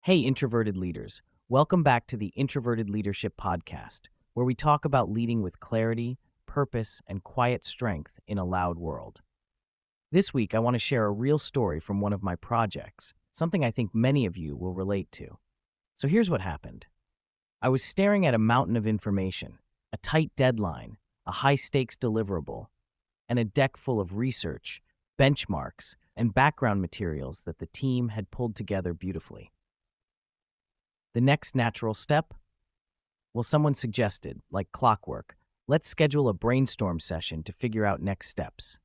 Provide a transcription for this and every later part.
Hey, introverted leaders. Welcome back to the Introverted Leadership Podcast, where we talk about leading with clarity, purpose, and quiet strength in a loud world. This week, I want to share a real story from one of my projects, something I think many of you will relate to. So here's what happened. I was staring at a mountain of information, a tight deadline, a high-stakes deliverable, and a deck full of research, benchmarks, and background materials that the team had pulled together beautifully. The next natural step? Well, someone suggested, like clockwork, let's schedule a brainstorm session to figure out next steps.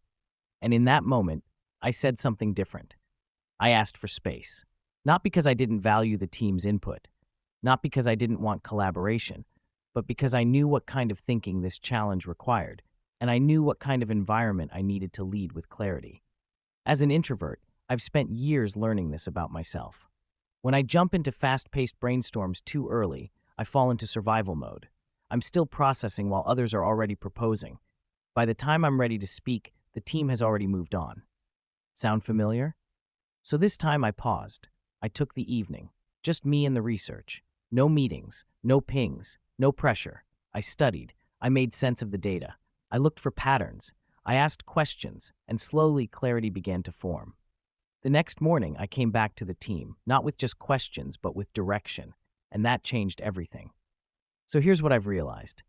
And in that moment, I said something different. I asked for space. Not because I didn't value the team's input, not because I didn't want collaboration, but because I knew what kind of thinking this challenge required, and I knew what kind of environment I needed to lead with clarity. As an introvert, I've spent years learning this about myself. When I jump into fast-paced brainstorms too early, I fall into survival mode. I'm still processing while others are already proposing. By the time I'm ready to speak, the team has already moved on. Sound familiar? So this time I paused. I took the evening. Just me and the research. No meetings, no pings, no pressure. I studied. I made sense of the data. I looked for patterns. I asked questions, and slowly clarity began to form. The next morning, I came back to the team, not with just questions, but with direction, and that changed everything. So here's what I've realized.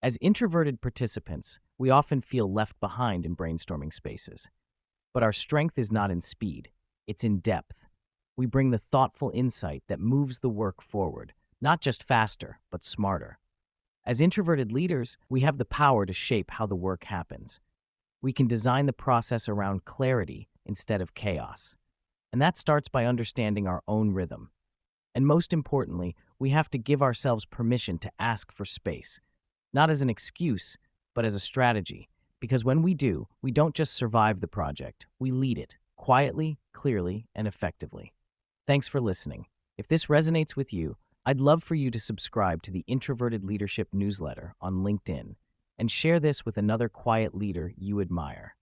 As introverted participants, we often feel left behind in brainstorming spaces. But our strength is not in speed, it's in depth. We bring the thoughtful insight that moves the work forward, not just faster, but smarter. As introverted leaders, we have the power to shape how the work happens. We can design the process around clarity instead of chaos. And that starts by understanding our own rhythm. And most importantly, we have to give ourselves permission to ask for space, not as an excuse, but as a strategy. Because when we do, we don't just survive the project, we lead it, quietly, clearly, and effectively. Thanks for listening. If this resonates with you, I'd love for you to subscribe to the Introverted Leadership newsletter on LinkedIn and share this with another quiet leader you admire.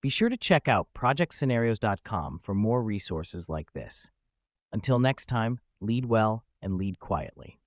Be sure to check out projectscenarios.com for more resources like this. Until next time, lead well and lead quietly.